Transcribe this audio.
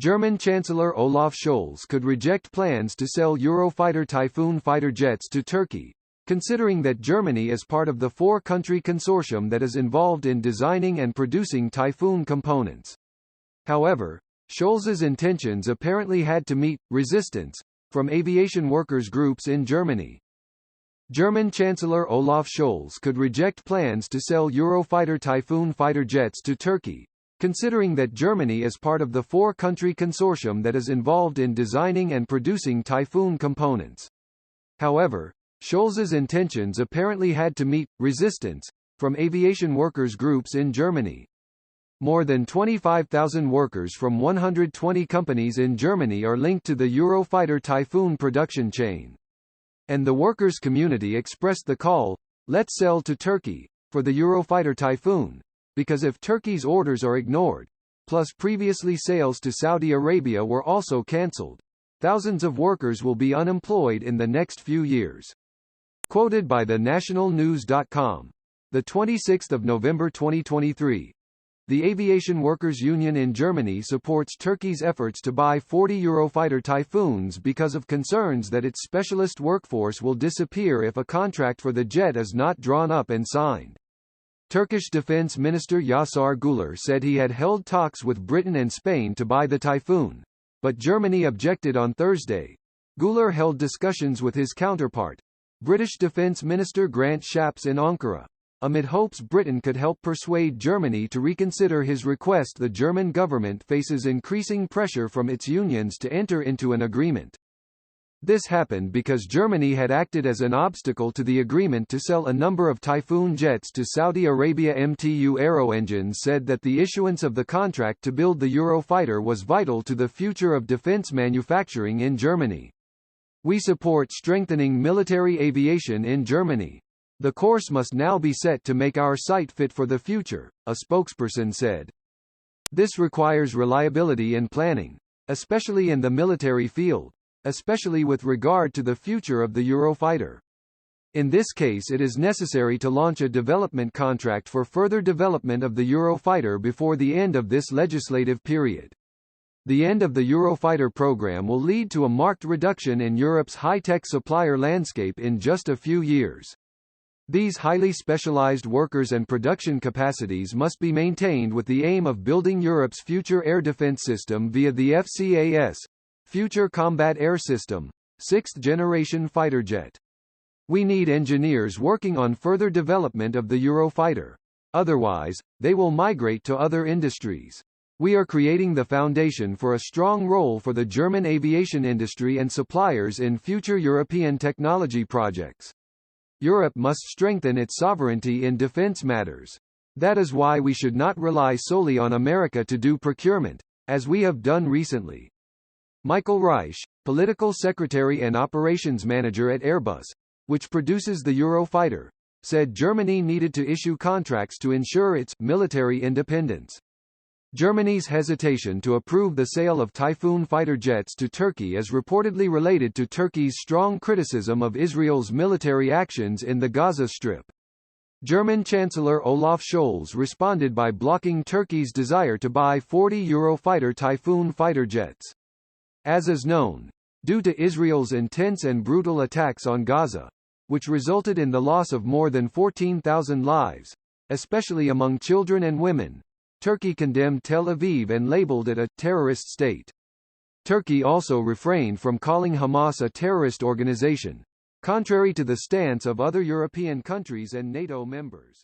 German Chancellor Olaf Scholz could reject plans to sell Eurofighter Typhoon fighter jets to Turkey, considering that Germany is part of the four-country consortium that is involved in designing and producing Typhoon components. However, Scholz's intentions apparently had to meet resistance from aviation workers' groups in Germany. German Chancellor Olaf Scholz could reject plans to sell Eurofighter Typhoon fighter jets to Turkey, considering that Germany is part of the four-country consortium that is involved in designing and producing Typhoon components. However, Scholz's intentions apparently had to meet resistance from aviation workers' groups in Germany. More than 25,000 workers from 120 companies in Germany are linked to the Eurofighter Typhoon production chain. And the workers' community expressed the call, "Let's sell to Turkey," for the Eurofighter Typhoon, because if Turkey's orders are ignored, plus previously sales to Saudi Arabia were also cancelled, thousands of workers will be unemployed in the next few years. Quoted by the nationalnews.com. 26 November 2023. The Aviation Workers Union in Germany supports Turkey's efforts to buy 40 Eurofighter Typhoons because of concerns that its specialist workforce will disappear if a contract for the jet is not drawn up and signed. Turkish Defense Minister Yaşar Güler said he had held talks with Britain and Spain to buy the Typhoon, but Germany objected on Thursday. Güler held discussions with his counterpart, British Defence Minister Grant Shapps in Ankara, amid hopes Britain could help persuade Germany to reconsider his request. The German government faces increasing pressure from its unions to enter into an agreement. This happened because Germany had acted as an obstacle to the agreement to sell a number of Typhoon jets to Saudi Arabia. MTU Aero Engines said that the issuance of the contract to build the Eurofighter was vital to the future of defense manufacturing in Germany. "We support strengthening military aviation in Germany. The course must now be set to make our site fit for the future," a spokesperson said. "This requires reliability and planning, especially in the military field, especially with regard to the future of the Eurofighter. In this case it is necessary to launch a development contract for further development of the Eurofighter before the end of this legislative period. The end of the Eurofighter program will lead to a marked reduction in Europe's high-tech supplier landscape in just a few years. These highly specialized workers and production capacities must be maintained with the aim of building Europe's future air defense system via the FCAS, Future Combat Air System, sixth-generation fighter jet. We need engineers working on further development of the Eurofighter. Otherwise, they will migrate to other industries. We are creating the foundation for a strong role for the German aviation industry and suppliers in future European technology projects. Europe must strengthen its sovereignty in defense matters. That is why we should not rely solely on America to do procurement, as we have done recently." Michael Reich, political secretary and operations manager at Airbus, which produces the Eurofighter, said Germany needed to issue contracts to ensure its military independence. Germany's hesitation to approve the sale of Typhoon fighter jets to Turkey is reportedly related to Turkey's strong criticism of Israel's military actions in the Gaza Strip. German Chancellor Olaf Scholz responded by blocking Turkey's desire to buy 40 Eurofighter Typhoon fighter jets. As is known, due to Israel's intense and brutal attacks on Gaza, which resulted in the loss of more than 14,000 lives, especially among children and women, Turkey condemned Tel Aviv and labeled it a terrorist state. Turkey also refrained from calling Hamas a terrorist organization, contrary to the stance of other European countries and NATO members.